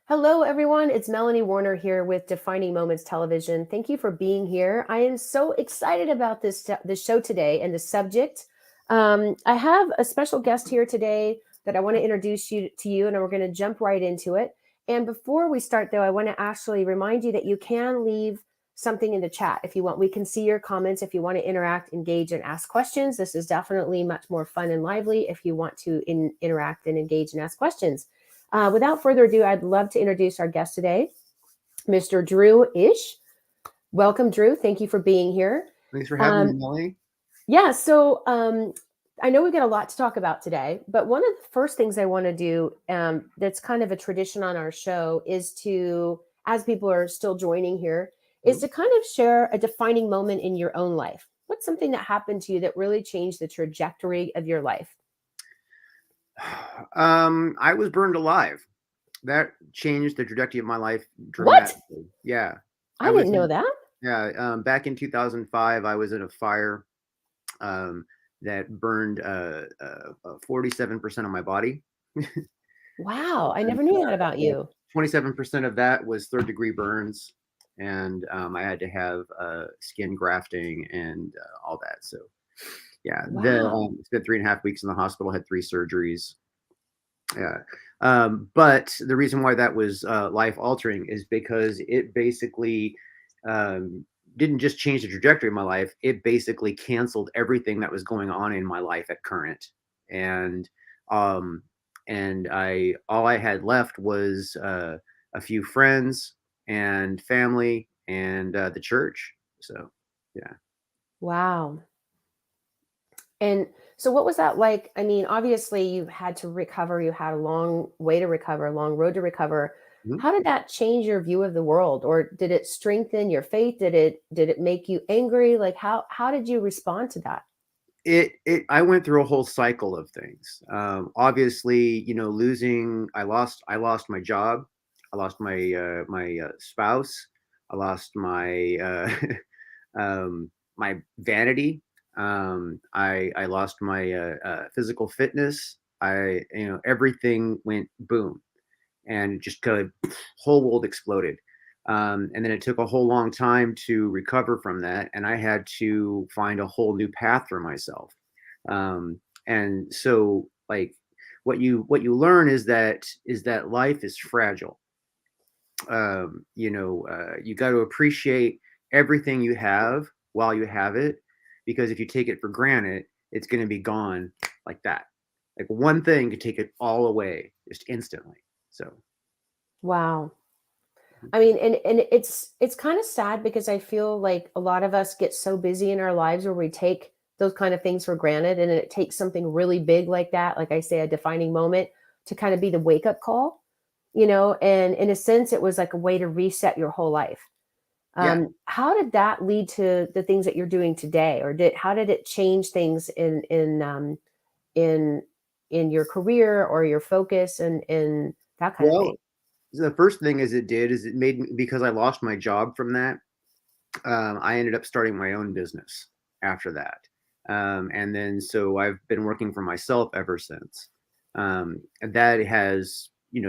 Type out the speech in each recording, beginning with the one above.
Hello, everyone. It's Melanie Warner here with Defining Moments Television. Thank you for being here. I am so excited about this show today and the subject. I have a special guest here today that I want to introduce you to you, and we're going to jump right into it. And before we start, though, I want to actually remind you that you can leave something in the chat if you want. We can see your comments if you want to interact, engage, and ask questions. This is definitely much more fun and lively if you want to interact and engage and ask questions. Without further ado, I'd love to introduce our guest today, Mr. Drew Eash. Welcome, Drew. Thank you for being here. Thanks for having me, Molly. Yeah, so I know we've got a lot to talk about today, but one of the first things I want to do that's kind of a tradition on our show is to, as people are still joining here, is to kind of share a defining moment in your own life. What's something that happened to you that really changed the trajectory of your life? I was burned alive. That changed the trajectory of my life What? dramatically. Yeah, I I was didn't know that. back in 2005. I was in a fire that burned 47% of my body. Wow, I And never knew that about you. 27% of that was third-degree burns, and I had to have skin grafting and all that. So, yeah, Wow. spent 3.5 weeks in the hospital, had 3 surgeries. Yeah. But the reason why that was life altering is because it basically um, didn't just change the trajectory of my life. It basically canceled everything that was going on in my life at current. And um, and I all I had left was a few friends and family and the church. So yeah. Wow. And so what was that like? I mean, obviously you had to recover, you had a long way to recover, a long road to recover. Mhm. How did that change your view of the world, or did it strengthen your faith? Did it make you angry? Like how did you respond to that? It I went through a whole cycle of things. Obviously, losing. I lost my job. I lost my spouse. I lost my vanity. I lost my physical fitness. Everything went boom, and just kind of whole world exploded. And then it took a whole long time to recover from that, and I had to find a whole new path for myself. And so, like, what you learn is that life is fragile. You got to appreciate everything you have while you have it, because if you take it for granted, it's going to be gone like that. Like one thing could take it all away just instantly. So. Wow. I mean, and it's kind of sad because I feel like a lot of us get so busy in our lives where we take those kind of things for granted, and it takes something really big like that, like I say, a defining moment to kind of be the wake up call, and in a sense, it was like a way to reset your whole life. Yeah. How did that lead to the things that you're doing today, or how did it change things in in your career or your focus and that kind of Well, thing? the first thing it made me, because I lost my job from that. I ended up starting my own business after that. And then so I've been working for myself ever since. And that has,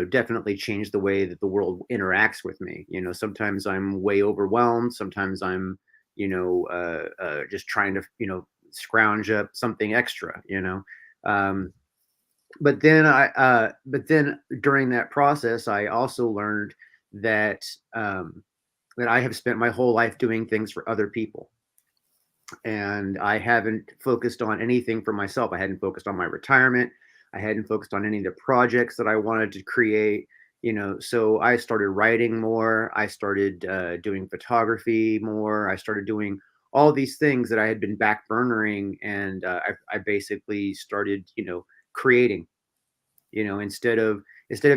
definitely changed the way that the world interacts with me. Sometimes I'm way overwhelmed. Sometimes I'm, just trying to, scrounge up something extra, Um, but then during that process, I also learned that um, that I have spent my whole life doing things for other people, and I haven't focused on anything for myself. I hadn't focused on my retirement. I hadn't focused on any of the projects that I wanted to create. So I started writing more. I started doing photography more. I started doing all these things that I had been back burnering, and I basically started, creating. Instead of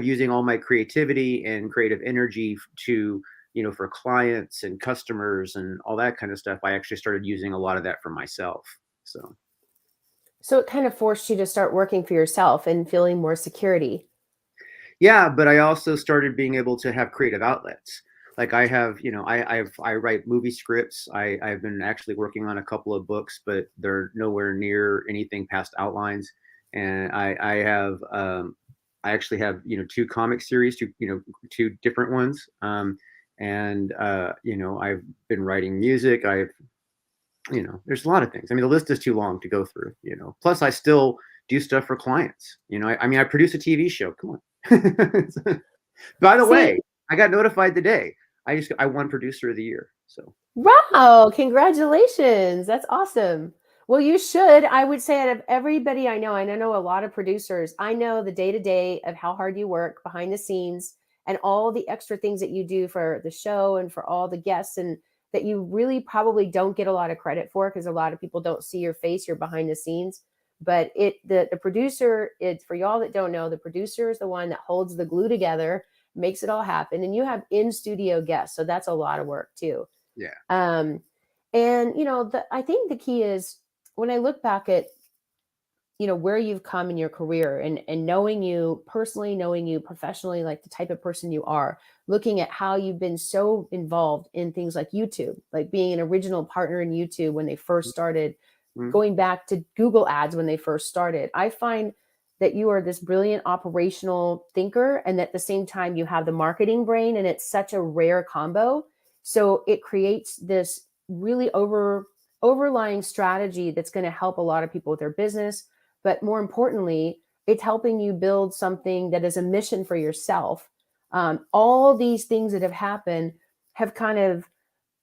using all my creativity and creative energy to, for clients and customers and all that kind of stuff, I actually started using a lot of that for myself. So So it kind of forced you to start working for yourself and feeling more security. yeah, but I also started being able to have creative outlets. Like I have, I write movie scripts. I've been actually working on a couple of books, but they're nowhere near anything past outlines. And I have I actually have, 2 comic series, two different ones. I've been writing music. There's a lot of things. I mean, the list is too long to go through, plus I still do stuff for clients. I produce a TV show. Come on. By the See, way, I got notified today. I won producer of the year. So wow, congratulations. That's awesome. Well, you should. I would say out of everybody I know a lot of producers. I know the day to day of how hard you work behind the scenes and all the extra things that you do for the show and for all the guests, and that you really probably don't get a lot of credit for because a lot of people don't see your face, you're behind the scenes. But the producer, it's for y'all that don't know, the producer is the one that holds the glue together, makes it all happen, and you have in studio guests, so that's a lot of work too. yeah. um, and I think the key is when I look back at where you've come in your career, and knowing you personally, knowing you professionally, like the type of person you are, looking at how you've been so involved in things like YouTube, like being an original partner in YouTube when they first started, Mhm. going back to Google ads when they first started. I find that you are this brilliant operational thinker, and at the same time you have the marketing brain, and it's such a rare combo. So it creates this really overlying strategy that's going to help a lot of people with their business. But more importantly, it's helping you build something that is a mission for yourself. All these things that have happened have kind of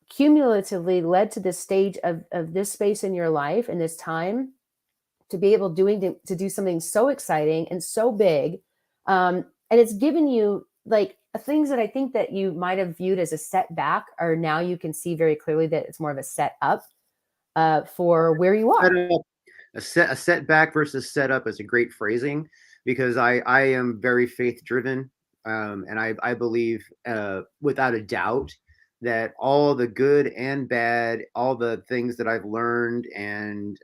cumulatively led to this stage of this space in your life and this time to be able to do something so exciting and so big. And it's given you like things that I think that you might have viewed as a setback, or now you can see very clearly that it's more of a set up for where you are. Setup, a setback versus setup is a great phrasing, because I am very faith driven, and I believe, without a doubt, that all the good and bad, all the things that I've learned and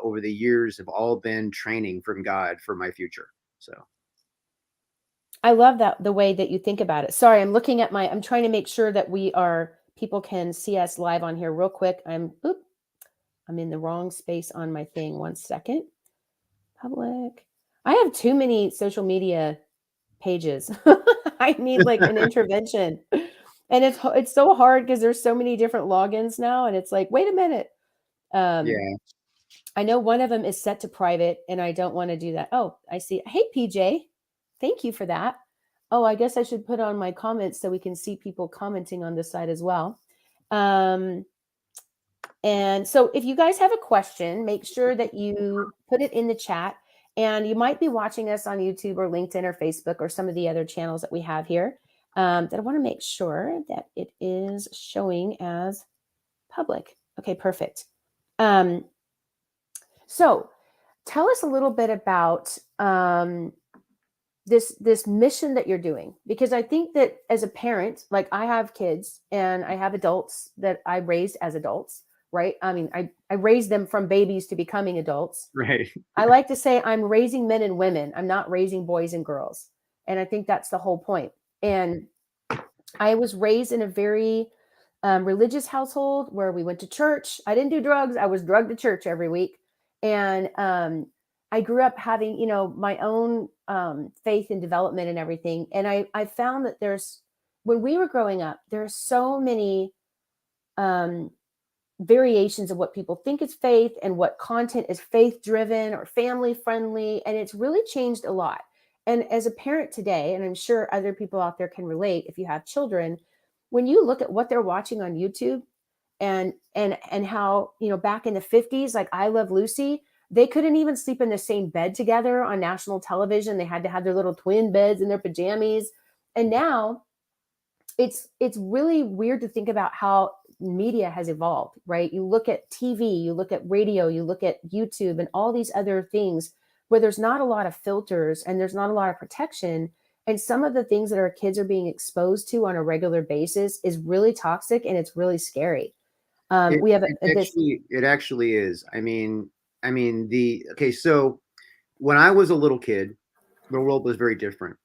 over the years have all been training from God for my future. So I love that, the way that you think about it. Sorry, I'm trying to make sure that people can see us live on here real quick. I'm in the wrong space on my thing. 1 second. Public. I have too many social media pages. I need like an intervention. And it's so hard because there's so many different logins now, and it's like, wait a minute. Um, yeah, I know one of them is set to private, and I don't want to do that. Oh, I see. Hey, PJ, thank you for that. Oh, I guess I should put on my comments so we can see people commenting on this side as well. Um, and so if you guys have a question, make sure that you put it in the chat. And you might be watching us on YouTube or LinkedIn or Facebook or some of the other channels that we have here. That I want to make sure that it is showing as public. Okay, perfect. So tell us a little bit about this mission that you're doing, because I think that as a parent, like I have kids and I have adults that I raised as adults, right? I mean, I raised them from babies to becoming adults. right. I like to say I'm raising men and women. I'm not raising boys and girls. And I think that's the whole point. And I was raised in a very religious household where we went to church. I didn't do drugs. I was drugged to church every week. And I grew up having, my own faith and development and everything. And I found that when we were growing up, there are so many um, variations of what people think is faith and what content is faith driven or family friendly. And it's really changed a lot. And as a parent today, and I'm sure other people out there can relate if you have children, when you look at what they're watching on YouTube, and how, back in the 50s, like I Love Lucy, they couldn't even sleep in the same bed together on national television. They had to have their little twin beds in their pajamas. And now it's really weird to think about how media has evolved, right? You look at TV, you look at radio, you look at YouTube and all these other things where there's not a lot of filters and there's not a lot of protection. And some of the things that our kids are being exposed to on a regular basis is really toxic, and it's really scary. It, We have this. it actually is. Okay. So when I was a little kid, the world was very different.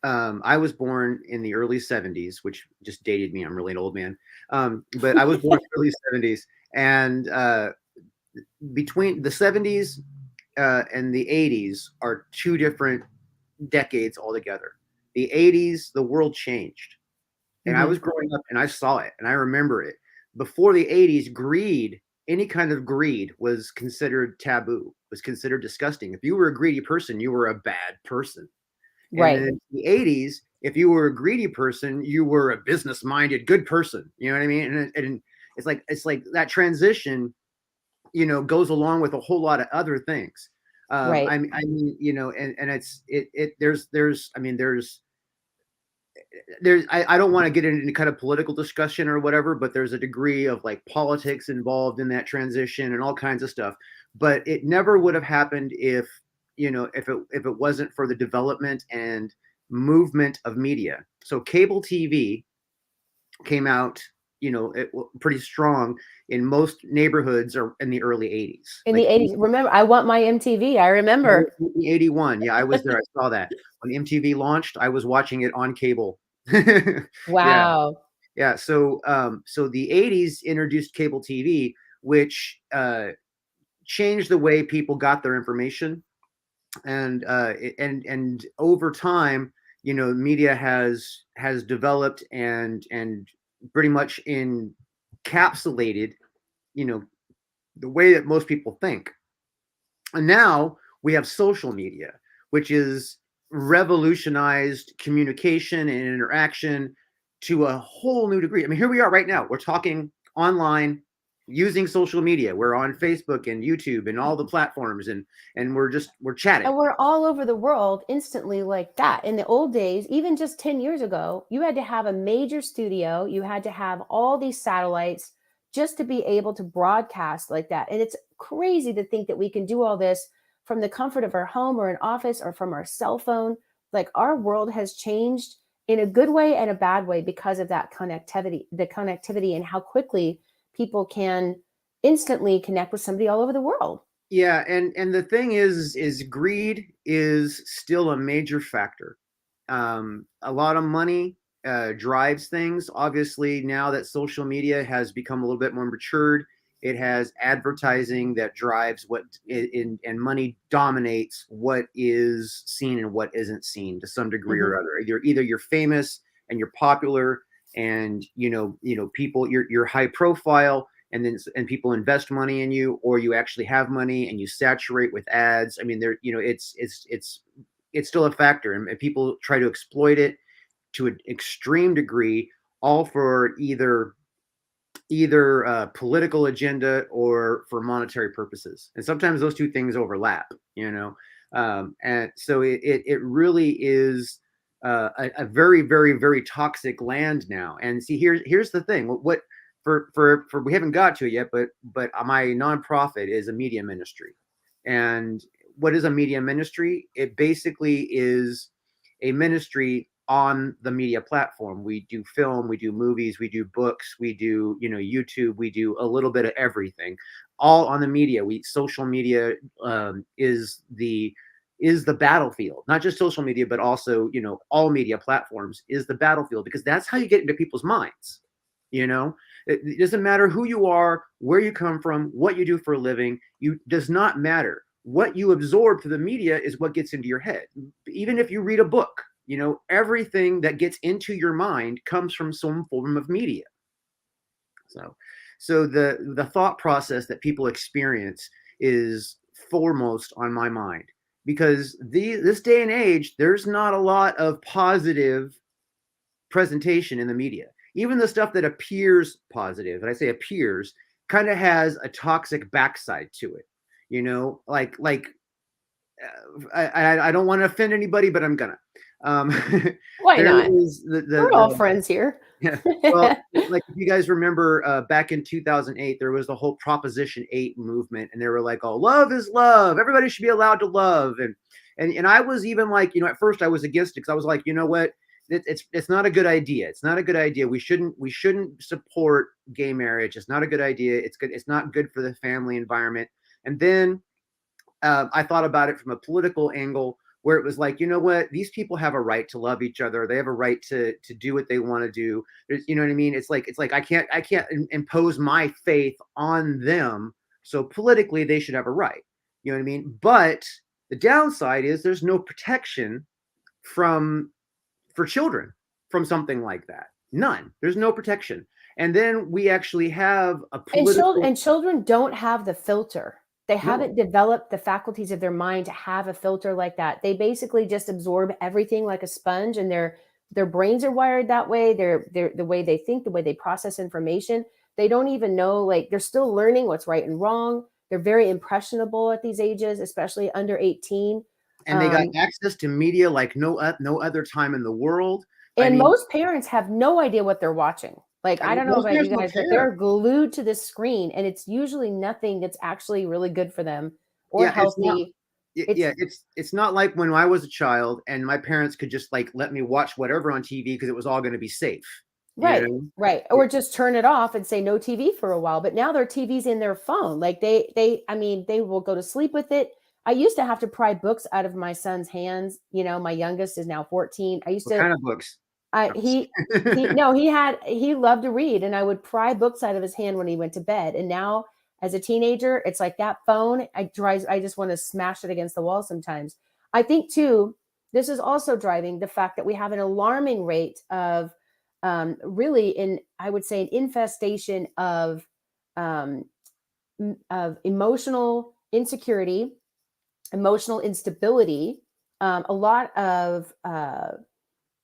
I was born in the early 70s, which just dated me. I'm really an old man. But I was born in the early 70s. And between the 70s and the 80s are two different decades altogether. The 80s, the world changed. And I Hmm. was growing up and I saw it and I remember it. Before the 80s, greed, any kind of greed was considered taboo, was considered disgusting. If you were a greedy person, you were a bad person. And then Right. in the 80s, if you were a greedy person, you were a business minded, good person. You know what I mean? And it's like that transition, goes along with a whole lot of other things. Right. I mean, and there's, I mean, I don't want to get into any kind of political discussion or whatever, but there's a degree of like politics involved in that transition and all kinds of stuff. But it never would have happened if it wasn't for the development and movement of media. So cable TV came out, pretty strong in most neighborhoods or in the early 80s. In the Like 80s. Remember, I want my MTV. I remember. 81. Yeah, I was there. I saw that. When MTV launched, I was watching it on cable. Yeah. Wow. Yeah, so the 80s introduced cable TV, which changed the way people got their information, and over time, media has developed and pretty much encapsulated, you know, the way that most people think. And now we have social media, which is revolutionized communication and interaction to a whole new degree. I mean, here we are right now. We're talking online using social media. We're on Facebook and YouTube and all the platforms, and we're chatting. And we're all over the world instantly like that. In the old days, even just 10 years ago, you had to have a major studio, you had to have all these satellites just to be able to broadcast like that. And it's crazy to think that we can do all this from the comfort of our home or an office or from our cell phone. Like our world has changed in a good way and a bad way because of that connectivity, the connectivity, and how quickly people can instantly connect with somebody all over the world. Yeah, and the thing is greed is still a major factor. A lot of money drives things. Obviously, now that social media has become a little bit more matured, it has advertising that drives and money dominates what is seen and what isn't seen to some degree Mhm. or other. Either you're famous and you're popular, and people, you're high profile, and people invest money in you, or you actually have money and you saturate with ads. I mean, it's still a factor, and people try to exploit it to an extreme degree, all for either political agenda or for monetary purposes, and sometimes those two things overlap. And so it really is a very, very, very toxic land now. And see, here's the thing. What for we haven't got to it yet, but my nonprofit is a media ministry. And what is a media ministry? It basically is a ministry on the media platform. We do film, we do movies, we do books, we do, YouTube, we do a little bit of everything, all on the media. Social media is the battlefield. Not just social media, but also, all media platforms is the battlefield, because that's how you get into people's minds. It doesn't matter who you are, where you come from, what you do for a living. You does not matter. What you absorb through the media is what gets into your head. Even if you read a book, everything that gets into your mind comes from some form of media. So the thought process that people experience is foremost on my mind, because this day and age, there's not a lot of positive presentation in the media. Even the stuff that appears positive, and I say appears, kind of has a toxic backside to it. Like I don't want to offend anybody, but I'm gonna. Um, Why there not? is We're all friends here. yeah. Well, like if you guys remember, back in 2008, there was the whole Proposition 8 movement, and they were like, "Oh, love is love. Everybody should be allowed to love." And I was even like, at first I was against it, because I was like, you know what? It's not a good idea. It's not a good idea. We shouldn't support gay marriage. It's not a good idea. It's not good for the family environment. And then I thought about it from a political angle, where it was like, you know what? These people have a right to love each other. They have a right to do what they want to do. You know what I mean? It's like I can't impose my faith on them. So politically, they should have a right. You know what I mean? But the downside is there's no protection from for children from something like that. None. There's no protection. And then we actually have a political. And children don't have the filter. They No. haven't developed the faculties of their mind to have a filter like that. They basically just absorb everything like a sponge, and their brains are wired that way. They're the way they think, the way they process information. They don't even know, like, they're still learning what's right and wrong. They're very impressionable at these ages, especially under 18. And they got access to media like no other time in the world. I And mean, most parents have no idea what they're watching. Like, I don't know most about you parents don't guys, but they're care. glued to this screen, and it's usually nothing that's actually really good for them or Yeah, it's not. healthy. Yeah, it's not like when I was a child and my parents could just like let me watch whatever on TV because it was all going to be safe. You Right, know? right. Or just turn it off and say no TV for a while. But now their TV's in their phone. Like, I mean, they will go to sleep with it. I used to have to pry books out of my son's hands. You know, my youngest is now 14. I used What to kind of books? I he no, he loved to read, and I would pry books out of his hand when he went to bed. And now as a teenager, it's like that phone, I just want to smash it against the wall sometimes. I think too, this is also driving the fact that we have an alarming rate of really, in I would say, an infestation um, of emotional insecurity, emotional instability, a lot of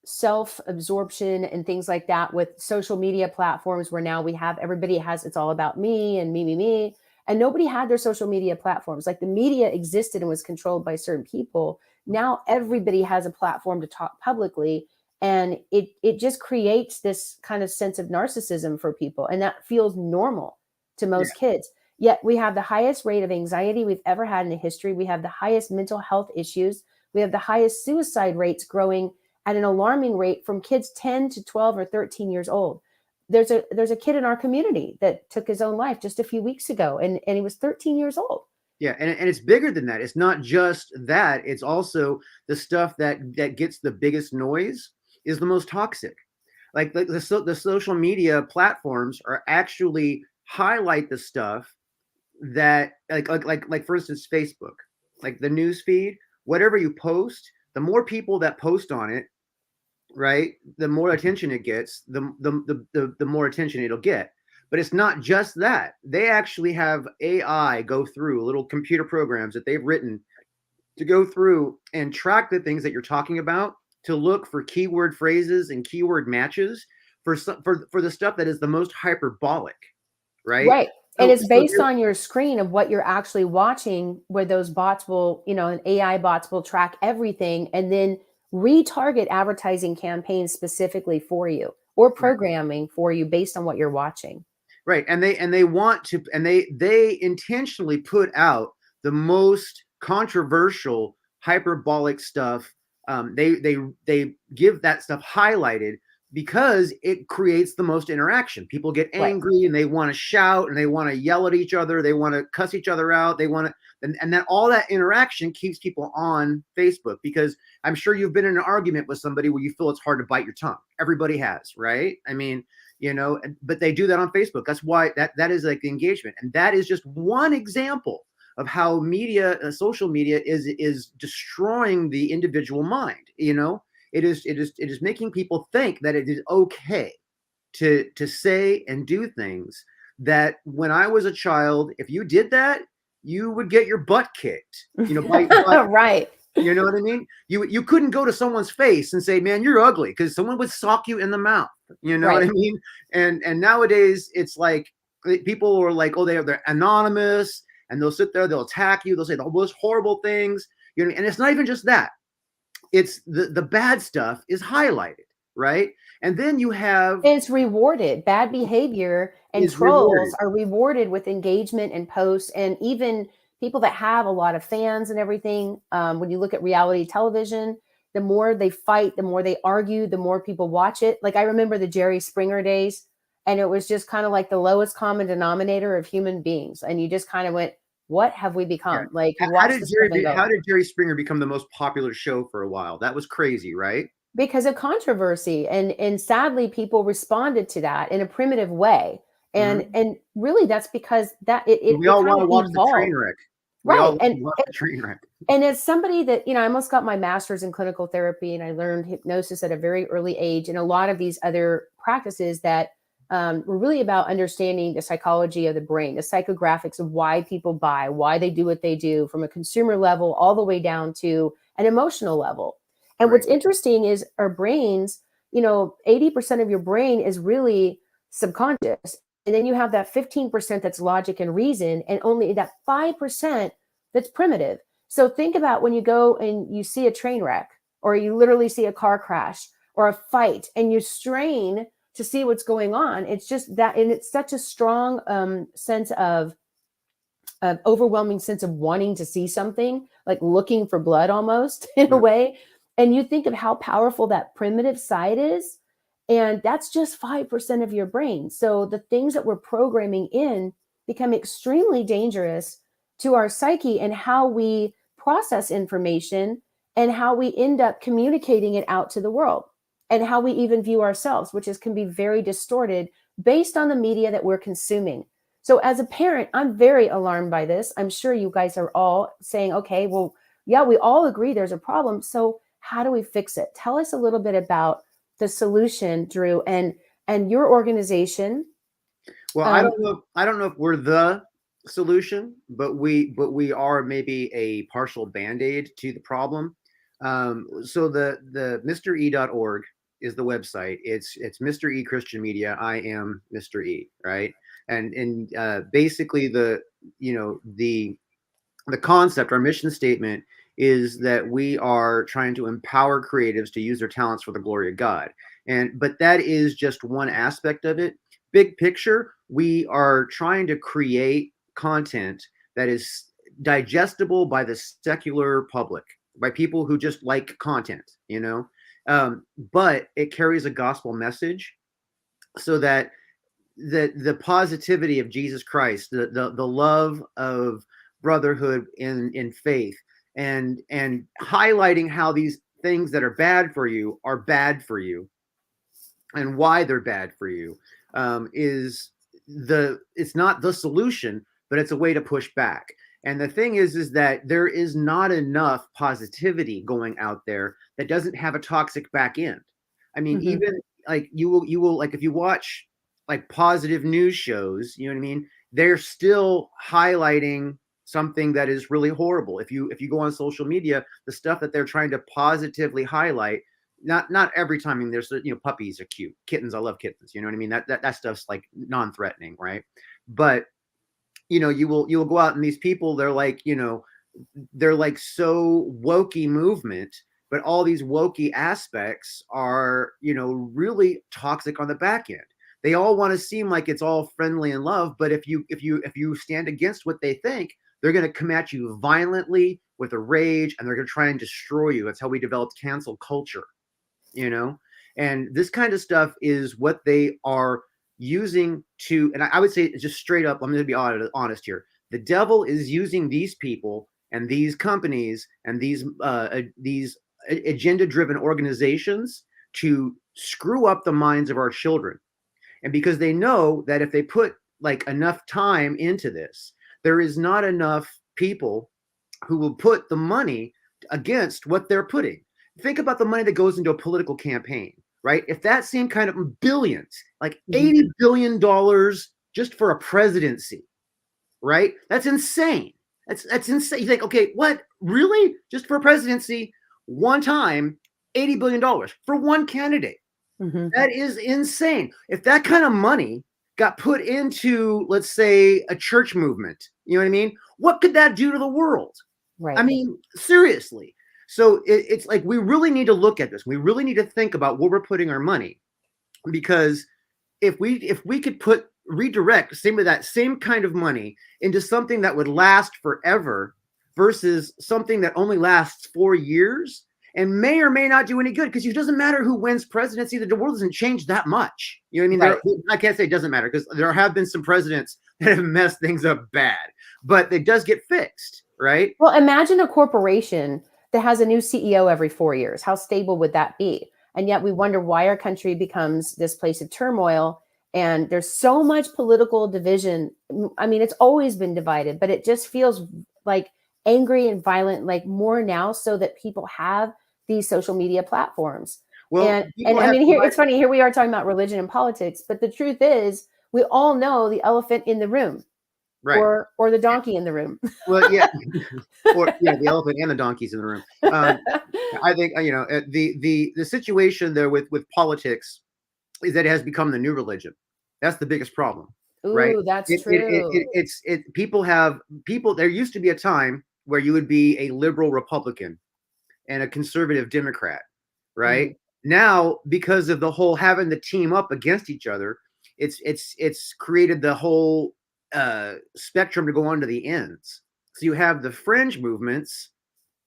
self absorption and things like that with social media platforms, where now we have everybody has it's all about me and me, and nobody had their social media platforms. Like, the media existed and was controlled by certain people. Now everybody has a platform to talk publicly, and it just creates this kind of sense of narcissism for people, and that feels normal to Yeah, most kids. Yet we have the highest rate of anxiety we've ever had in the history. We have the highest mental health issues. We have the highest suicide rates growing at an alarming rate from kids 10 to 12 or 13 years old. There's a kid in our community that took his own life just a few weeks ago, and he was 13 years old. yeah, and it's bigger than that. It's not just that. It's also the stuff that gets the biggest noise is the most toxic. Like the social media platforms are actually highlight the stuff that like for instance Facebook, like the news feed, whatever you post, the more people that post on it, right, the more attention it gets, the more attention it'll get. But it's not just that. They actually have AI go through little computer programs that they've written to go through and track the things that you're talking about, to look for keyword phrases and keyword matches for the stuff that is the most hyperbolic, right? Right. And So it's based on your screen of what you're actually watching, where those bots will, and AI bots will track everything and then retarget advertising campaigns specifically for you, or programming for you based on what you're watching. right, and they want to, and they intentionally put out the most controversial hyperbolic stuff. They give that stuff highlighted because it creates the most interaction. People get Right. angry and they want to shout and they want to yell at each other. They want to cuss each other out. They want to, and that all that interaction keeps people on Facebook, because I'm sure you've been in an argument with somebody where you feel it's hard to bite your tongue. Everybody has, right? I mean, but they do that on Facebook. That's why that is like the engagement. And that is just one example of how media, social media is destroying the individual mind. It is making people think that it is okay to say and do things that when I was a child, if you did that, you would get your butt kicked. Right. You know what I mean? You couldn't go to someone's face and say, "Man, you're ugly," because someone would sock you in the mouth. You know what I mean? And nowadays it's like people are like, oh, they're anonymous, and they'll sit there, they'll attack you, they'll say the most horrible things. And it's not even just that. It's the bad stuff is highlighted, right? And then you have It's rewarded. Bad behavior and is trolls rewarded. are rewarded with engagement and posts, and even people that have a lot of fans and everything. When you look at reality television, the more they fight, the more they argue, the more people watch it. Like, I remember the Jerry Springer days, and it was just kind of like the lowest common denominator of human beings. And you just kind of went, what have we Yeah. become? Like, you How watch did this stuff and go, Jerry Springer become the most popular show for a while? That was crazy, right? because of controversy, and sadly people responded to that in a primitive way, Mm-hmm. and really that's because that it We all kind want of to watch the train evolved. wreck. We Right. all love a train wreck. And as somebody that, I almost got my master's in clinical therapy, and I learned hypnosis at a very early age, and a lot of these other practices that were really about understanding the psychology of the brain, the psychographics of why people buy, why they do what they do, from a consumer level all the way down to an emotional level. And Right. what's interesting is our brains, 80% of your brain is really subconscious. And then you have that 15% that's logic and reason, and only that 5% that's primitive. So think about when you go and you see a train wreck, or you literally see a car crash or a fight, and you strain to see what's going on. It's just that, and it's such a strong sense of overwhelming sense of wanting to see something, like looking for blood almost in a Yeah. way. And you think of how powerful that primitive side is, and that's just 5% of your brain. So the things that we're programming in become extremely dangerous to our psyche and how we process information and how we end up communicating it out to the world, and how we even view ourselves, which can be very distorted based on the media that we're consuming. So as a parent, I'm very alarmed by this. I'm sure you guys are all saying, okay, well, yeah, we all agree there's a problem. So how do we fix it? Tell us a little bit about the solution, Drew, and your organization. Well, I Um, don't know. I don't know if we're the solution, but we are maybe a partial band-aid to the problem. So the MrE.org is the website. It's Mr. E Christian Media. I am Mr. E, right? And basically the concept, our mission statement is that we are trying to empower creatives to use their talents for the glory of God. But that is just one aspect of it. Big picture, we are trying to create content that is digestible by the secular public, by people who just like content. But it carries a gospel message, so that the positivity of Jesus Christ, the love of brotherhood in faith, and highlighting how these things that are bad for you are bad for you, and why they're bad for you, is it's not the solution, but it's a way to push back. And the thing is that there is not enough positivity going out there that doesn't have a toxic back end. I mean, mhm. even like you will like, if you watch like positive news shows, you know what I mean? They're still highlighting something that is really horrible. If you go on social media, the stuff that they're trying to positively highlight, not every time. I mean, there's puppies are cute, kittens. I love kittens. You know what I mean? That stuff's like non-threatening, right? But you will go out, and these people, they're like so wokey movement, but all these wokey aspects are really toxic on the back end. They all want to seem like it's all friendly and love, but if you stand against what they think, they're going to come at you violently with a rage, and they're going to try and destroy you. That's how we developed cancel culture, you know and this kind of stuff is what they are using to. And I would say, just straight up, I'm going to be honest here, the devil is using these people and these companies and these agenda driven organizations to screw up the minds of our children. And because they know that if they put like enough time into this, there is not enough people who will put the money against what they're putting. Think about the money that goes into a political campaign, right? If that same kind of billions, like Mhm. $80 billion just for a presidency, right? That's insane. That's insane. You think, okay, what? Really? Just for a presidency, one time, $80 billion for one candidate. Mhm. That is insane. If that kind of money got put into, let's say, a church movement, you know what I mean? What could that do to the world? I Right. mean, seriously. So it's like, we really need to look at this. We really need to think about where we're putting our money, because if we could redirect some of that same kind of money into something that would last forever versus something that only lasts 4 years and may or may not do any good, because it doesn't matter who wins presidency. The world doesn't change that much. You know what I mean? Right. I can't say it doesn't matter, because there have been some presidents that have messed things up bad, but it does get fixed, right? Well, imagine a corporation that has a new CEO every 4 years. How stable would that be? And yet we wonder why our country becomes this place of turmoil. And there's so much political division. I mean, it's always been divided, but it just feels like angry and violent, like more now, so that people have these social media platforms. Well, And people I have mean, here divided, it's funny. Here we are talking about religion and politics, but the truth is, we all know the elephant in the room, right. or the donkey in the room. Well, yeah, or yeah, the elephant and the donkeys in the room. I think the situation there with politics is that it has become the new religion. That's the biggest problem, right? Ooh, that's true. People. There used to be a time where you would be a liberal Republican and a conservative Democrat, right? Mhm. Now, because of the whole having the team up against each other, it's created the whole spectrum to go on to the ends. So you have the fringe movements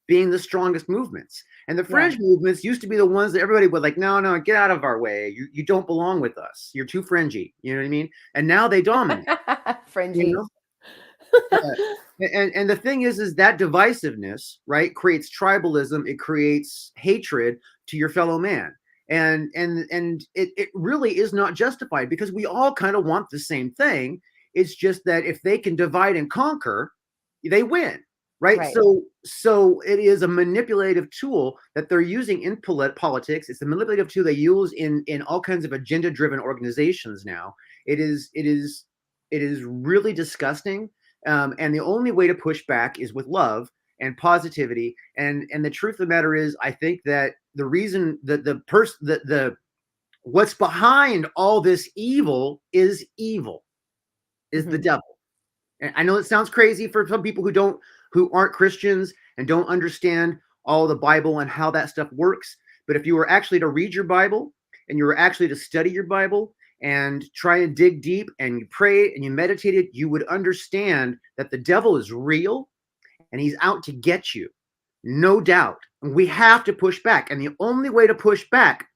being the strongest movements. And the Yeah. fringe movements used to be the ones that everybody would like, no, no, get out of our way. You don't belong with us. You're too fringy. You know what I mean? And now they dominate, you Fringy. know? Yeah. And the thing is that divisiveness, right, creates tribalism. It creates hatred to your fellow man. And it really is not justified because we all kind of want the same thing. It's just that if they can divide and conquer, they win, right? Right. So it is a manipulative tool that they're using in politics. It's a manipulative tool they use in all kinds of agenda driven organizations now. It is really disgusting, and the only way to push back is with love and positivity. And the truth of the matter is, I think that the reason that the what's behind all this evil is the Mhm. devil. And I know it sounds crazy for some people who aren't Christians and don't understand all the Bible and how that stuff works. But if you were actually to read your Bible and you were actually to study your Bible and try and dig deep and you pray and you meditated, you would understand that the devil is real and he's out to get you. No doubt. And we have to push back. And the only way to push back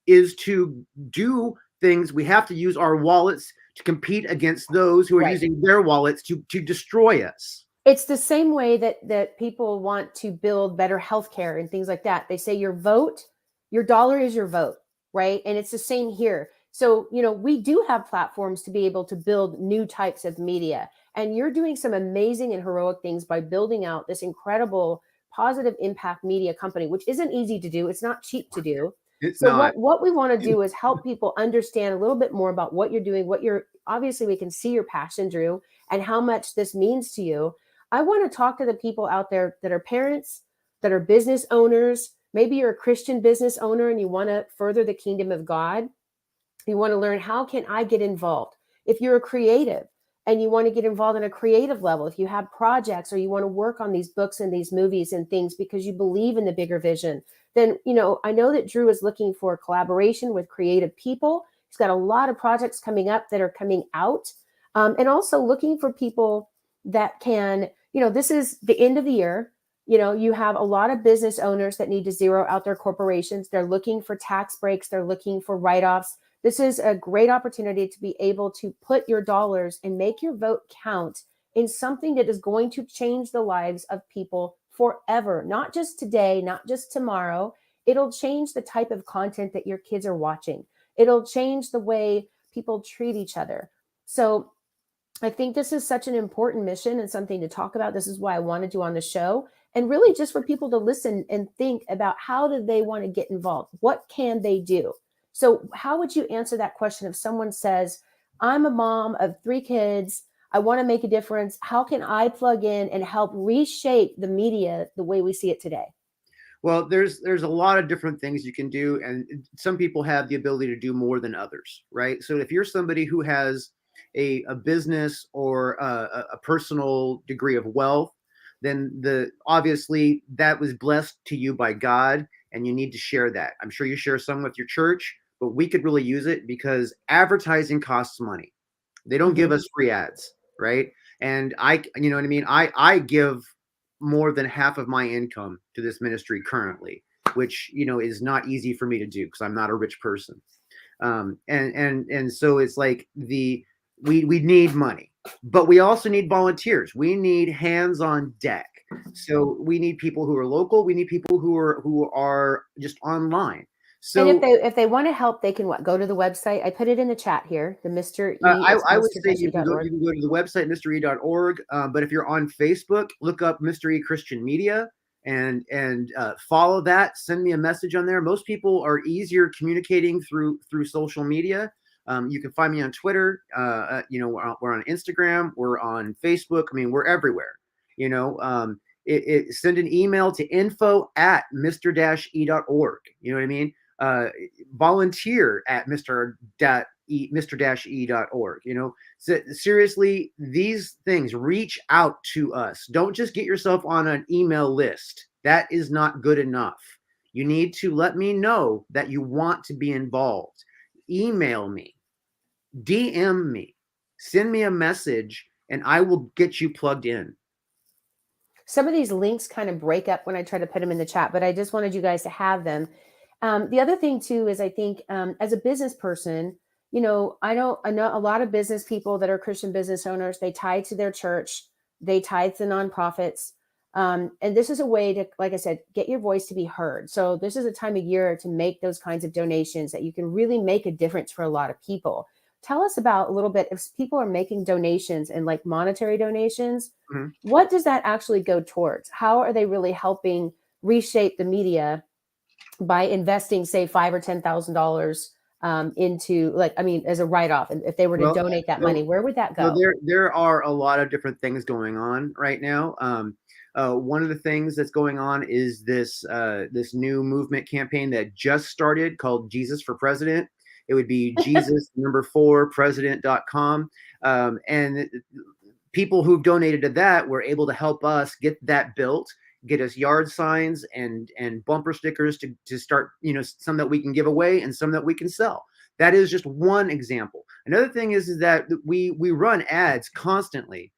is to do things. We have to use our wallets to compete against those who are Right. using their wallets to destroy us. It's the same way that people want to build better healthcare and things like that. They say your vote, your dollar is your vote, right? And it's the same here. So, we do have platforms to be able to build new types of media. And you're doing some amazing and heroic things by building out this incredible positive impact media company, which isn't easy to do. It's not cheap to do. It's So not. what we want to do is help people understand a little bit more about what you're doing, what you're obviously we can see your passion, Drew, and how much this means to you. I want to talk to the people out there that are parents, that are business owners. Maybe you're a Christian business owner and you want to further the kingdom of God. You want to learn, how can I get involved? If you're a creative and you want to get involved in a creative level, if you have projects or you want to work on these books and these movies and things because you believe in the bigger vision, then, I know that Drew is looking for collaboration with creative people. He's got a lot of projects coming up that are coming out, and also looking for people that can, this is the end of the year. You have a lot of business owners that need to zero out their corporations. They're looking for tax breaks. They're looking for write-offs. This is a great opportunity to be able to put your dollars and make your vote count in something that is going to change the lives of people forever, not just today, not just tomorrow. It'll change the type of content that your kids are watching. It'll change the way people treat each other. So I think this is such an important mission and something to talk about. This is why I wanted you on the show. And really just for people to listen and think about, how do they want to get involved? What can they do? So how would you answer that question if someone says, I'm a mom of 3 kids, I want to make a difference. How can I plug in and help reshape the media the way we see it today? Well, there's a lot of different things you can do, and some people have the ability to do more than others, right? So if you're somebody who has a business or a personal degree of wealth, then obviously that was blessed to you by God, and you need to share that. I'm sure you share some with your church, but we could really use it because advertising costs money. They don't give Mhm. us free ads, right? And you know what I mean? I give more than half of my income to this ministry currently, which, is not easy for me to do because I'm not a rich person. And so it's like we need money, but we also need volunteers. We need hands on deck. So we need people who are local. We need people who are just online. And So if they want to help, they can what? Go to the website. I put it in the chat here. The Mr. E. It's I would say mr-e.org. you can go to the website mystery.org. But if you're on Facebook, look up Mystery Christian Media and follow that. Send me a message on there. Most people are easier communicating through social media. You can find me on Twitter. We're on Instagram. We're on Facebook. I mean, we're everywhere. You know, send an email to info@mr-e.org. You know what I mean? Volunteer at mr-e.org. You know, so seriously, these things, reach out to us. Don't just get yourself on an email list. That is not good enough. You need to let me know that you want to be involved. Email me, DM me, send me a message, and I will get you plugged in. Some of these links kind of break up when I try to put them in the chat, but I just wanted you guys to have them. The other thing too is I think as a business person, you know, I know a lot of business people that are Christian business owners. They tithe to their church, they tithe to nonprofits, and this is a way to, like I said, get your voice to be heard. So this is a time of year to make those kinds of donations that you can really make a difference for a lot of people. Tell us about a little bit if people are making donations and like monetary donations. Mhm. What does that actually go towards? How are they really helping reshape the media by investing, say, $5,000 or $10,000 into, like, I mean, as a write-off? And if they were to Well, donate that money, where would that so go? there are a lot of different things going on right now. One of the things that's going on is this new movement campaign that just started called Jesus for President. It would be Jesus number 4 president.com. And people who've donated to that were able to help us get that built, get us yard signs and bumper stickers to start, you know, some that we can give away and some that we can sell. That is just one example. Another thing is that we run ads constantly,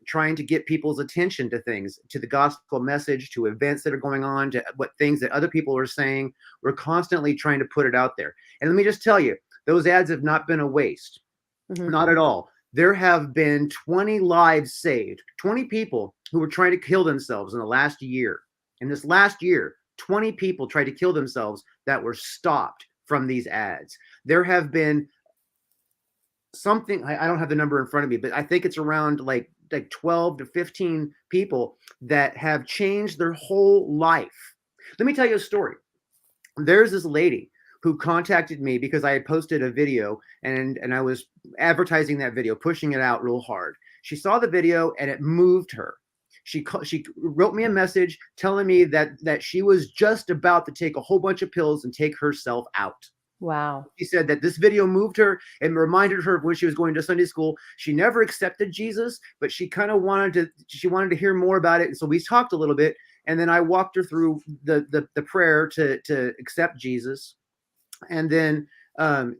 trying to get people's attention to things, to the gospel message, to events that are going on, to what things that other people are saying. We're constantly trying to put it out there. And let me just tell you, those ads have not been a waste. Mm-hmm. Not at all. There have been 20 lives saved, 20 people who were trying to kill themselves in the last year. In this last year, 20 people tried to kill themselves that were stopped from these ads. There have been something, I don't have the number in front of me, but I think it's around like 12 to 15 people that have changed their whole life. Let me tell you a story. There's this lady who contacted me because I had posted a video and I was advertising that video, pushing it out real hard. She saw the video and it moved her. She wrote me a message telling me that she was just about to take a whole bunch of pills and take herself out. Wow. She said that this video moved her and reminded her of when she was going to Sunday school. She never accepted Jesus, but she kind of wanted to hear more about it. And so we talked a little bit, and then I walked her through the prayer to accept Jesus. And then now,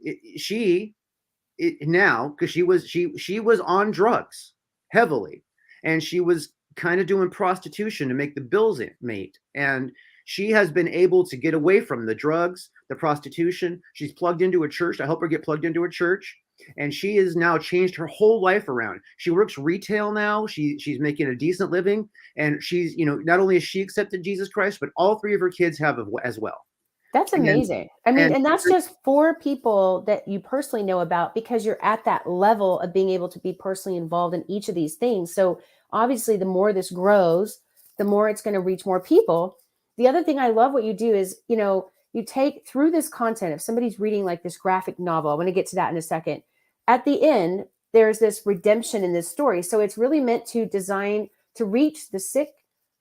because she was on drugs heavily, and she was kind of doing prostitution to make the bills meet. And she has been able to get away from the drugs, the prostitution. She's plugged into a church. I help her get plugged into a church. And she has now changed her whole life around. She works retail now. She's making a decent living. And she's, you know, not only has she accepted Jesus Christ, but all 3 of her kids have as well. That's And, amazing. I mean, and and that's just 4 people that you personally know about because you're at that level of being able to be personally involved in each of these things. So obviously, the more this grows, the more it's going to reach more people. The other thing I love what you do is, you know, you take through this content. If somebody's reading like this graphic novel, I want to get to that in a second. At the end, there's this redemption in this story. So it's really meant to design to reach the sick,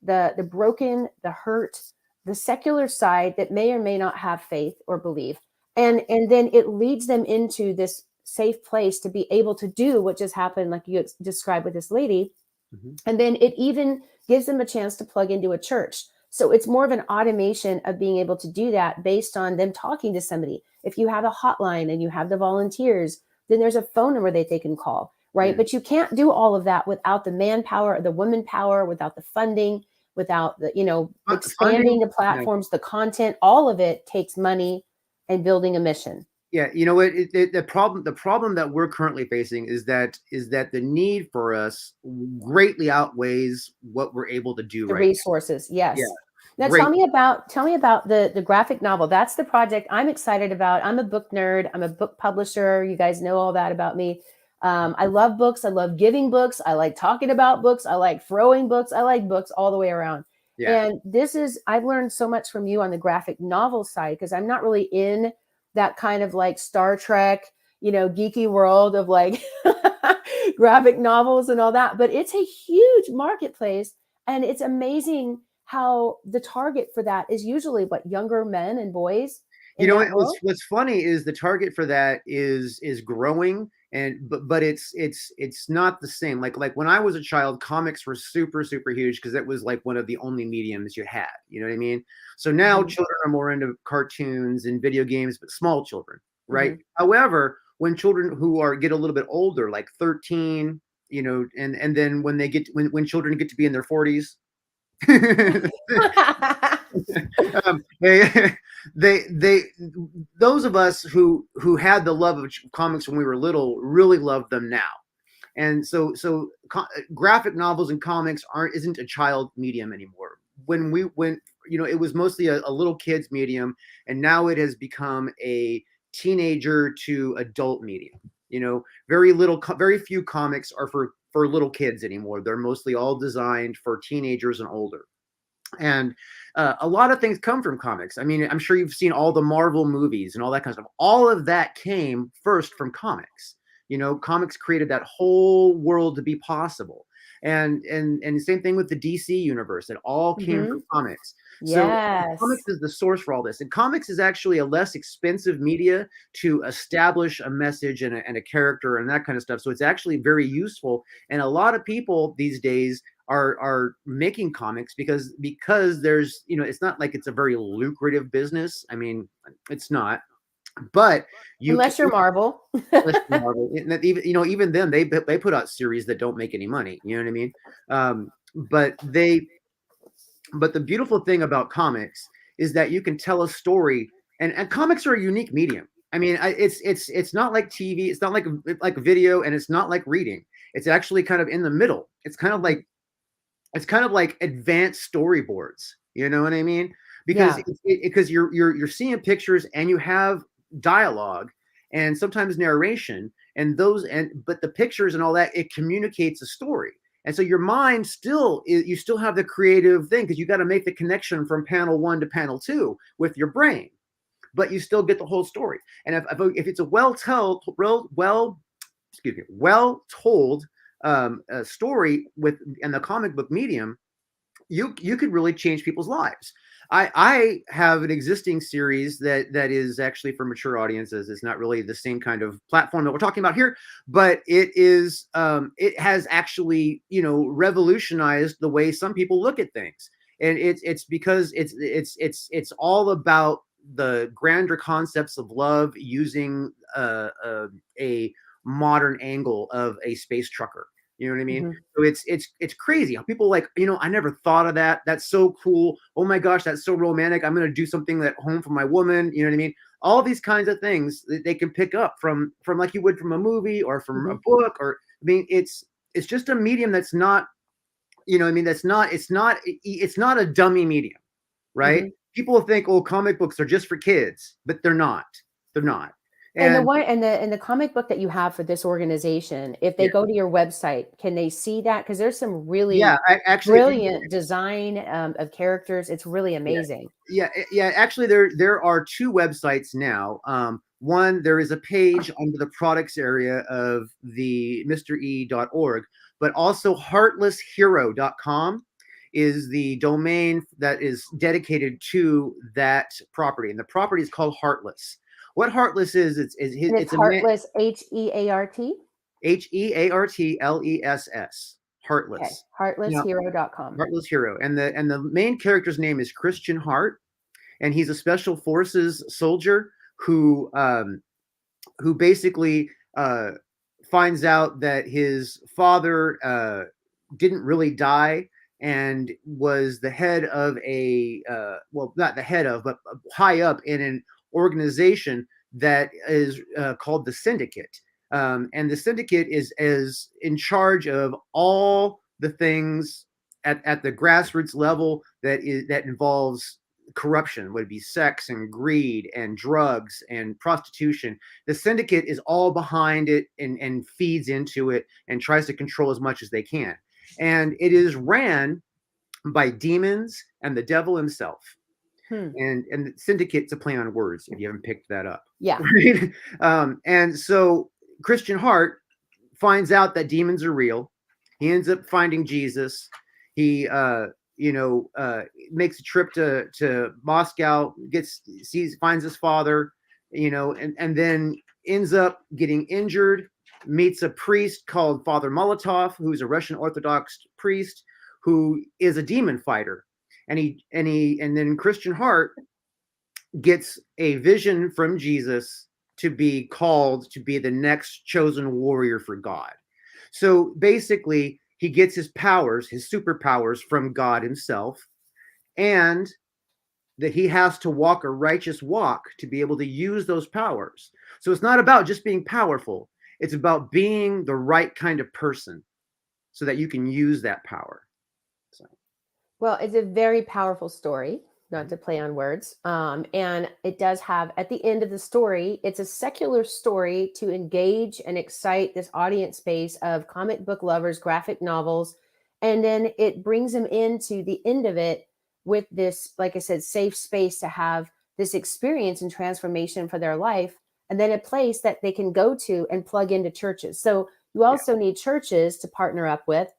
the broken, the hurt, the secular side that may or may not have faith or believe. And then it leads them into this safe place to be able to do what just happened, like you described with this lady. mm-hmm. And then it even gives them a chance to plug into a church. So it's more of an automation of being able to do that based on them talking to somebody. If you have a hotline and you have the volunteers, then there's a phone number that they can call, right? Yeah. But you can't do all of that without the manpower or the woman power, without the funding, without the, you know, expanding the platforms, the content. All of it takes money and building a mission. Yeah, you know what? The problem that we're currently facing is that the need for us greatly outweighs what we're able to do The right resources, yes. now. Now Great. tell me about the graphic novel. That's the project I'm excited about. I'm a book nerd. I'm a book publisher. You guys know all that about me. I love books. I love giving books. I like talking about books. I like throwing books. I like books all the way around. Yeah. And I've learned so much from you on the graphic novel side because I'm not really in that kind of like Star Trek, geeky world of like graphic novels and all that. But it's a huge marketplace, and it's amazing how the target for that is usually what younger men and boys You in know that world. what's funny is the target for that is growing, and but it's not the same. Like when I was a child, comics were super huge because it was like one of the only mediums you had. You know what I mean? So now Hmm. children are more into cartoons and video games, but small children, right? Hmm. However, when children who are get a little bit older, like 13, and then when they get when children get to be in their 40s. they, they, those of us who had the love of comics when we were little really love them now. And graphic novels and comics isn't a child medium anymore. When it was mostly a little kids medium, and now it has become a teenager to adult medium. Very few comics are for little kids anymore. They're mostly all designed for teenagers and older. And a lot of things come from comics. I mean, I'm sure you've seen all the Marvel movies and all that kind of stuff. All of that came first from comics. Comics created that whole world to be possible. And same thing with the DC universe. It all came Hmm. from comics. So comics Yes. is the source for all this. And comics is actually a less expensive media to establish a message and a character and that kind of stuff. So it's actually very useful. And a lot of people these days are making comics because there's it's not like it's a very lucrative business. I mean, it's not, but you can Unless you're Marvel. Marvel. Even then they put out series that don't make any money. You know what I mean? Um, but they but the beautiful thing about comics is that you can tell a story, and comics are a unique medium. I mean, it's not like TV, it's not like video, and it's not like reading. It's actually kind of in the middle. It's kind of like advanced storyboards. You know what I mean? Because Yeah. you're seeing pictures and you have dialogue and sometimes narration but the pictures and all that, it communicates a story. And so your mind you still have the creative thing because you got to make the connection from panel 1 to panel 2 with your brain, but you still get the whole story. And if it's a well told story in the comic book medium, you could really change people's lives. I have an existing series that is actually for mature audiences. It's not really the same kind of platform that we're talking about here, but it has actually revolutionized the way some people look at things, and it's because it's all about the grander concepts of love using a modern angle of a space trucker. You know what I mean? Hmm. So it's crazy how people like, I never thought of that. That's so cool. Oh my gosh, that's so romantic. I'm gonna do something at home for my woman. You know what I mean? All these kinds of things that they can pick up from like you would from a movie or from a Hmm. book. Or I mean, it's just a medium that's not, I mean, it's not a dummy medium, right? Hmm. People think, oh, comic books are just for kids, but they're not. They're not. And the And one and the comic book that you have for this organization, if they yeah, go to your website, can they see that? Because there's some yeah. really Actually, if you brilliant design of characters. It's really yeah, amazing. yeah. Actually, there are two websites now. One, there is a page under the products area of the MrE.org, but also heartlesshero.com is the domain that is dedicated to that property, and the property is called Heartless. What Heartless is, And it's it's a man, Heartless, Heart. Heartless, Okay. Heartless. Now, Heartlesshero.com. Heartless Hero, and the main character's name is Christian Hart, and he's a special forces soldier who basically finds out that his father didn't really die and was the head of well, not the head of, but high up in an organization that is called the Syndicate. And the Syndicate is in charge of all the things at the grassroots level that involves corruption, would be sex and greed and drugs and prostitution. The syndicate is all behind it and feeds into it and tries to control as much as they can. And it is ran by demons and the devil himself. And the syndicate's a play on words, if you haven't picked that up. Yeah. Right? And so Christian Hart finds out that demons are real. He ends up finding Jesus. He makes a trip to Moscow, finds his father, and then ends up getting injured, meets a priest called Father Molotov, who's a Russian Orthodox priest who is a demon fighter. And then Christian Hart gets a vision from Jesus to be called to be the next chosen warrior for God. So basically, he gets his powers, his superpowers from God himself, and that he has to walk a righteous walk to be able to use those powers. So it's not about just being powerful. It's about being the right kind of person so that you can use that power. So. Well, it's a very powerful story, not to play on words. And it does have, at the end of the story, it's a secular story to engage and excite this audience base of comic book lovers, graphic novels. And then it brings them into the end of it with this, like I said, safe space to have this experience and transformation for their life. And then a place that they can go to and plug into churches. So you also need churches to partner up with.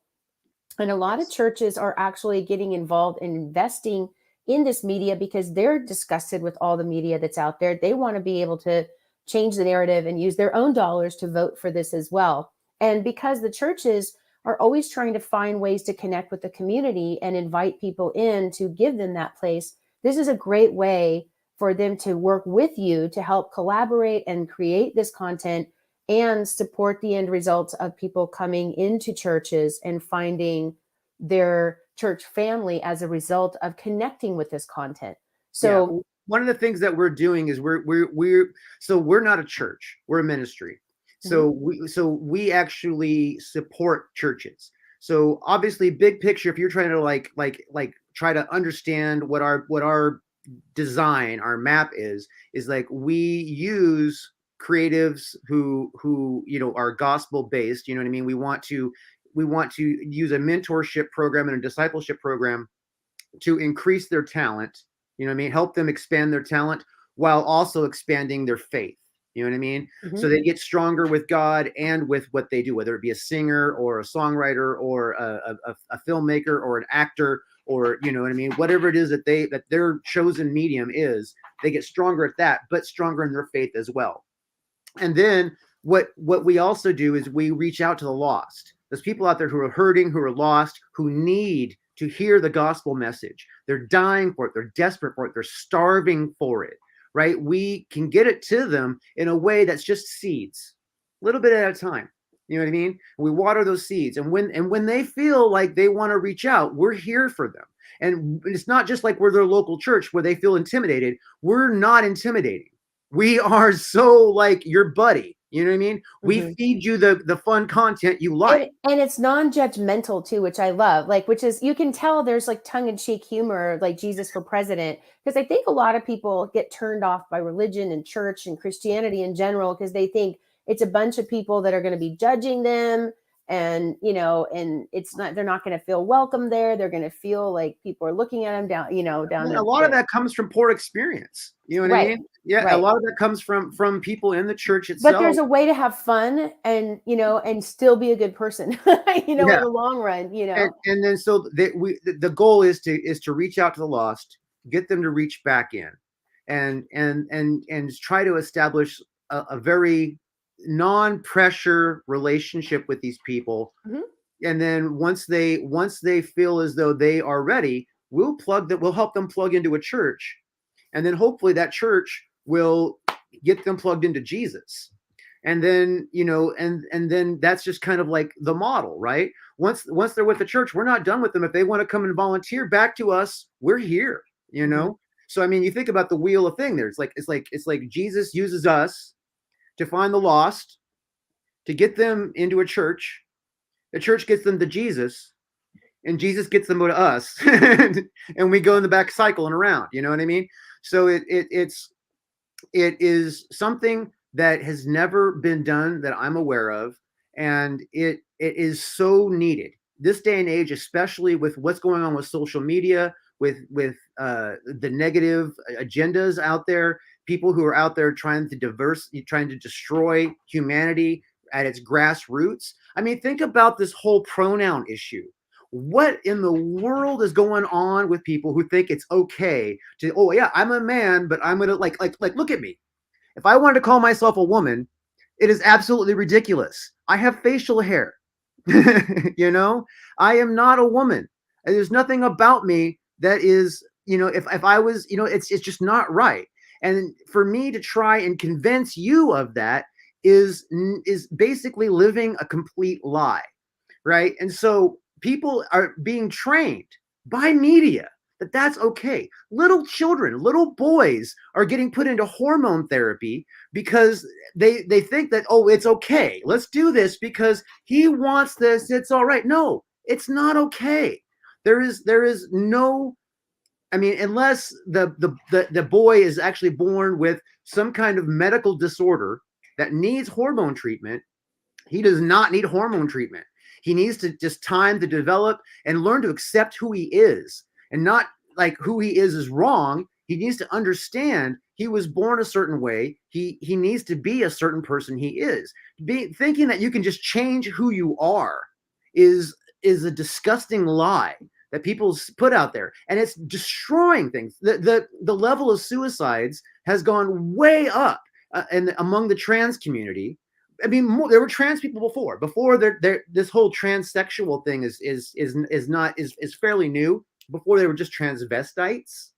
And a lot of churches are actually getting involved and investing in this media because they're disgusted with all the media that's out there. They want to be able to change the narrative and use their own dollars to vote for this as well. And because the churches are always trying to find ways to connect with the community and invite people in to give them that place, this is a great way for them to work with you to help collaborate and create this content and support the end results of people coming into churches and finding their church family as a result of connecting with this content. So one of the things that we're doing is we're not a church, we're a ministry. So we actually support churches. So obviously, big picture, if you're trying to like try to understand what our design, our map is like we use creatives who are gospel based. You know what I mean? We want to use a mentorship program and a discipleship program to increase their talent. You know what I mean? Help them expand their talent while also expanding their faith. You know what I mean? So they get stronger with God and with what they do, whether it be a singer or a songwriter or a filmmaker or an actor, or you know what I mean, whatever it is that their chosen medium is, they get stronger at that, but stronger in their faith as well. And then what we also do is we reach out to the lost. There's people out there who are hurting, who are lost, who need to hear the gospel message. They're dying for it. They're desperate for it. They're starving for it, right? We can get it to them in a way that's just seeds, a little bit at a time. You know what I mean? We water those seeds. And when they feel like they want to reach out, we're here for them. And it's not just like we're their local church where they feel intimidated. We're not intimidating. We are so like your buddy. You know what I mean? We feed you the fun content you like. And it's non-judgmental too, which I love. Which is, you can tell there's like tongue-in-cheek humor, like Jesus for President. Because I think a lot of people get turned off by religion and church and Christianity in general because they think it's a bunch of people that are going to be judging them. And, and it's not, they're not going to feel welcome there. They're going to feel like people are looking at them down. A lot of that comes from poor experience. You know what I mean? Yeah. Right. A lot of that comes from people in the church itself. But there's a way to have fun and, and still be a good person, in the long run, And then so the goal is to reach out to the lost, get them to reach back in and try to establish a very non-pressure relationship with these people. And then once they feel as though they are ready, we'll help them plug into a church. And then hopefully that church will get them plugged into Jesus. And then, and then that's just kind of like the model, right? Once they're with the church, we're not done with them. If they want to come and volunteer back to us, we're here, So, I mean, you think about the wheel of thing there. It's like Jesus uses us to find the lost, to get them into a church. The church gets them to Jesus. and Jesus gets them to us, and we go in the back cycle and around. You know what I mean? So it is something that has never been done that I'm aware of, and it is so needed this day and age, especially with what's going on with social media, with the negative agendas out there, people who are out there trying to destroy humanity at its grassroots. I mean, think about this whole pronoun issue. What in the world is going on with people who think it's okay to, oh yeah, I'm a man, but I'm gonna like look at me. If I wanted to call myself a woman, it is absolutely ridiculous. I have facial hair. You know, I am not a woman. And there's nothing about me that is, if I was, it's just not right. And for me to try and convince you of that is basically living a complete lie, right? And so people are being trained by media that that's okay. Little children, little boys are getting put into hormone therapy because they think that, oh, it's okay. Let's do this because he wants this. It's all right. No, it's not okay. There is no, I mean, unless the boy is actually born with some kind of medical disorder that needs hormone treatment, he does not need hormone treatment. He needs to just time to develop and learn to accept who he is, and not like who he is wrong. He needs to understand he was born a certain way. He needs to be a certain person he is. Thinking that you can just change who you are is a disgusting lie that people put out there, and it's destroying things. The level of suicides has gone way up and among the trans community. I mean, there were trans people before. This whole transsexual thing is fairly new. Before they were just transvestites,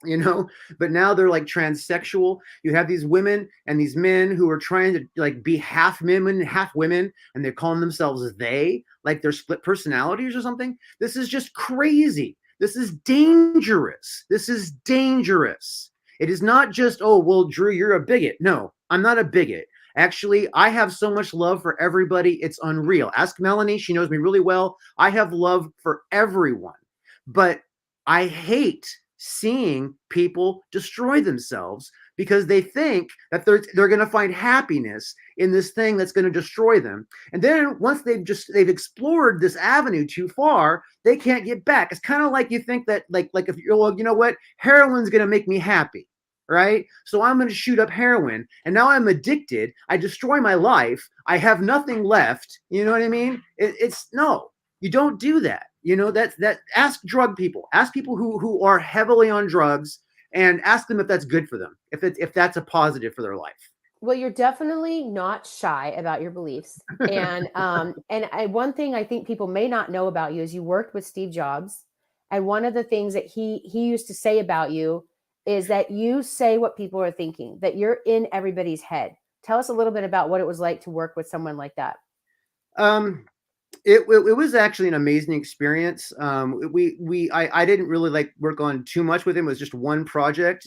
but now they're like transsexual. You have these women and these men who are trying to like be half men, half women, and they're calling themselves they, like they're split personalities or something. This is just crazy. This is dangerous. This is dangerous. It is not just, oh, well, Drew, you're a bigot. No, I'm not a bigot. Actually, I have so much love for everybody. It's unreal. Ask Melanie. She knows me really well. I have love for everyone. But I hate seeing people destroy themselves because they think that they're going to find happiness in this thing that's going to destroy them. And then once they've explored this avenue too far, they can't get back. It's kind of like you think that like if you're, well, you know what, heroin's going to make me happy, right? So I'm going to shoot up heroin, and now I'm addicted. I destroy my life. I have nothing left. You know what I mean? It's no, you don't do that. That ask drug people, ask people who are heavily on drugs, and ask them if that's good for them, if that's a positive for their life. Well, you're definitely not shy about your beliefs. And one thing I think people may not know about you is you worked with Steve Jobs. And one of the things that he used to say about you is that you say what people are thinking, that you're in everybody's head. Tell us a little bit about what it was like to work with someone like that. It was actually an amazing experience. I didn't really like work on too much with him. It was just one project.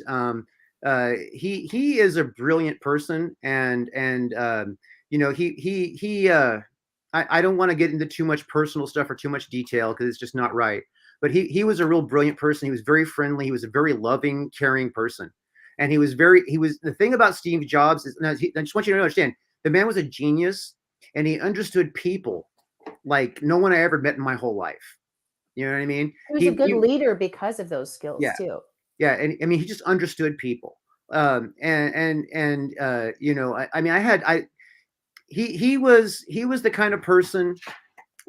He is a brilliant person, and I don't want to get into too much personal stuff or too much detail because it's just not right. But he was a real brilliant person. He was very friendly. He was a very loving, caring person, and he was the thing about Steve Jobs is, I just want you to understand, the man was a genius, and he understood people like no one I ever met in my whole life. You know what I mean? He was a good leader because of those skills too. Yeah, and I mean, he just understood people. I mean, he was the kind of person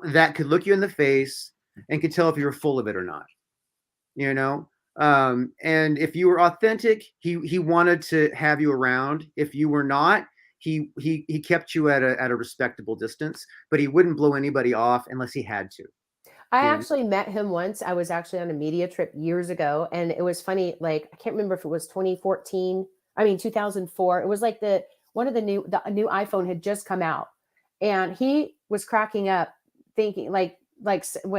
that could look you in the face and could tell if you were full of it or not. And if you were authentic, he wanted to have you around. If you were not, he kept you at a respectable distance, but he wouldn't blow anybody off unless he had to. I actually met him once. I was actually on a media trip years ago, and it was funny. Like, I can't remember if it was 2004. It was like the new iPhone had just come out, and he was cracking up, thinking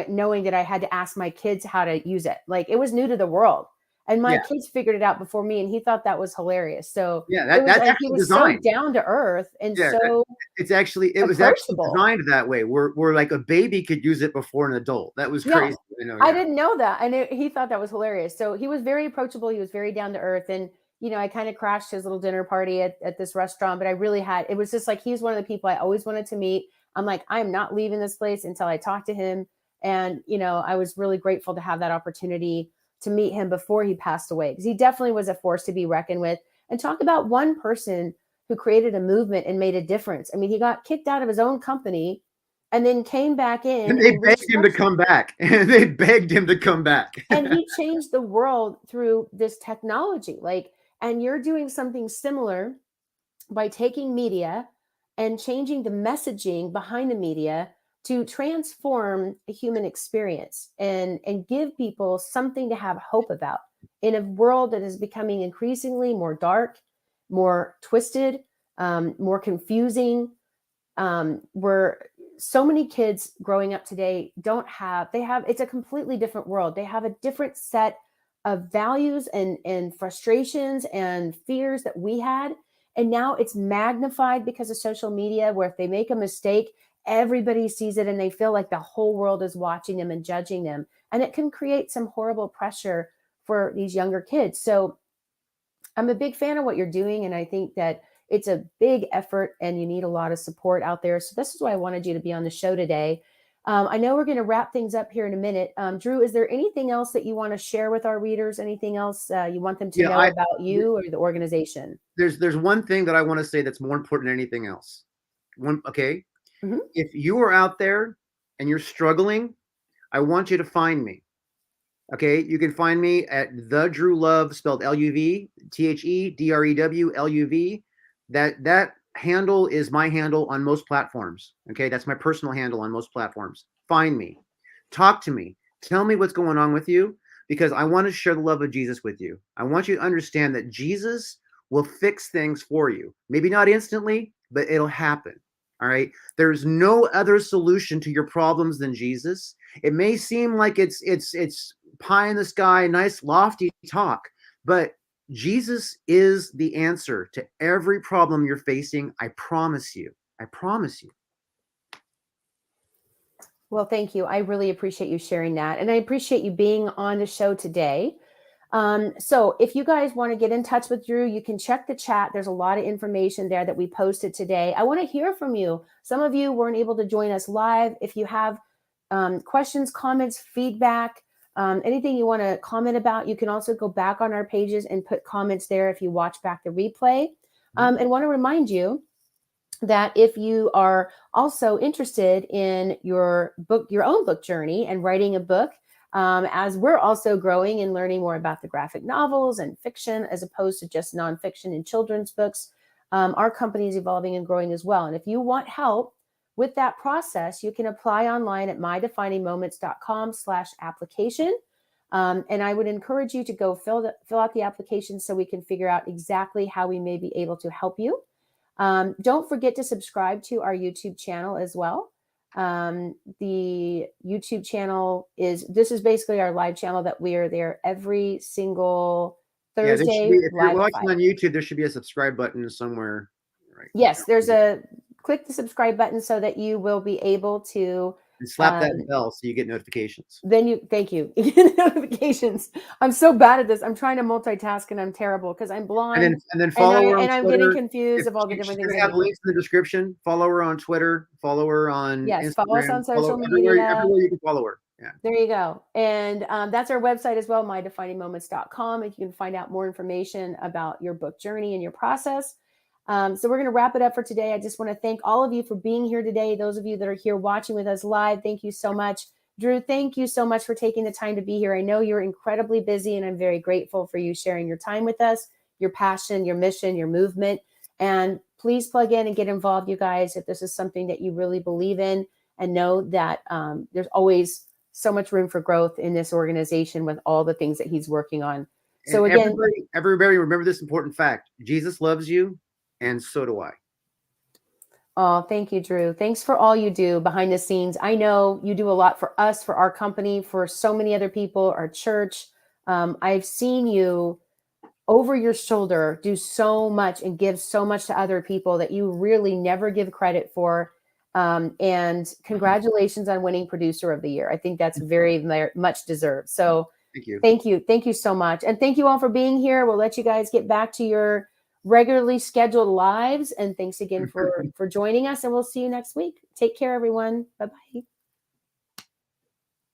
knowing that I had to ask my kids how to use it. Like, it was new to the world. And my Yeah. kids figured it out before me, and he thought that was hilarious. So Yeah. it was That's like he actually was so designed. down to earth and Yeah. so It was actually approachable. designed that way, where like a baby could use it before an adult. That was Yeah. crazy. You know, I yeah. didn't know that. And he thought that was hilarious. So he was very approachable. He was very down to earth. And, I kind of crashed his little dinner party at this restaurant, but I really it was just like, he's one of the people I always wanted to meet. I'm like, I'm not leaving this place until I talk to him. And, I was really grateful to have that opportunity to meet him before he passed away, because he definitely was a force to be reckoned with. And talk about one person who created a movement and made a difference. I mean, he got kicked out of his own company and then came back in And they and begged him to restructured. come back. And they begged him to come back. And he changed the world through this technology. Like, and you're doing something similar by taking media and changing the messaging behind the media to transform a human experience and give people something to have hope about in a world that is becoming increasingly more dark, more twisted, more confusing, where so many kids growing up today it's a completely different world. They have a different set of values and frustrations and fears that we had. And now it's magnified because of social media, where if they make a mistake, everybody sees it and they feel like the whole world is watching them and judging them. And it can create some horrible pressure for these younger kids. So I'm a big fan of what you're doing. And I think that it's a big effort and you need a lot of support out there. So this is why I wanted you to be on the show today. I know we're going to wrap things up here in a minute. Drew, is there anything else that you want to share with our readers? Anything else you want them to Yeah, know about you or the organization? there's one thing that I want to say that's more important than anything else. Okay. Mm-hmm. If you are out there and you're struggling, I want you to find me. Okay, you can find me at the Drew Love, spelled Luv, THEDREWLUV. That handle is my handle on most platforms. Okay, that's my personal handle on most platforms. Find me, talk to me, tell me what's going on with you, because I want to share the love of Jesus with you. I want you to understand that Jesus will fix things for you. Maybe not instantly, but it'll happen. All right. There's no other solution to your problems than Jesus. It may seem like it's pie in the sky, nice lofty talk, but Jesus is the answer to every problem you're facing. I promise you. I promise you. Well, thank you. I really appreciate you sharing that. And I appreciate you being on the show today. So if you guys want to get in touch with Drew, you can check the chat. There's a lot of information there that we posted today. I want to hear from you. Some of you weren't able to join us live. If you have questions, comments, feedback, anything you want to comment about, you can also go back on our pages and put comments there if you watch back the replay. And want to remind you that if you are also interested in your own book journey and writing a book, as we're also growing and learning more about the graphic novels and fiction, as opposed to just nonfiction and children's books, our company is evolving and growing as well. And if you want help with that process, you can apply online at mydefiningmoments.com/application. And I would encourage you to go fill out the application so we can figure out exactly how we may be able to help you. Don't forget to subscribe to our YouTube channel as well. The YouTube channel is basically our live channel that we are there every single Thursday. If you're Live at watching 5. on YouTube, there should be a subscribe button somewhere. Right. Yes, click the subscribe button so that you will be able to And slap that bell so you get notifications. thank you. Notifications. I'm so bad at this. I'm trying to multitask and I'm terrible because I'm blind And then follow her on and I'm getting Twitter. confused If of all the she's different going things to I have need to do. links in the description. Follow her on Twitter. Follow her on Yes, follow us on Instagram. social Everywhere media. you can follow her. Yeah. There you go. And that's our website as well, mydefiningmoments.com. And you can find out more information about your book journey and your process. So we're going to wrap it up for today. I just want to thank all of you for being here today. Those of you that are here watching with us live, thank you so much. Drew, thank you so much for taking the time to be here. I know you're incredibly busy, and I'm very grateful for you sharing your time with us, your passion, your mission, your movement. And please plug in and get involved, you guys, if this is something that you really believe in, and know that there's always so much room for growth in this organization with all the things that he's working on. So and again, everybody remember this important fact. Jesus loves you, and so do I. oh, thank you, Drew. Thanks for all you do behind the scenes. I know you do a lot for us, for our company, for so many other people, our church. I've seen you over your shoulder do so much and give so much to other people that you really never give credit for. And congratulations on winning Producer of the Year. I think that's very much deserved. So Thank you. thank you. Thank you so much. And thank you all for being here. We'll let you guys get back to your regularly scheduled lives. And thanks again for joining us. And we'll see you next week. Take care, everyone. Bye-bye.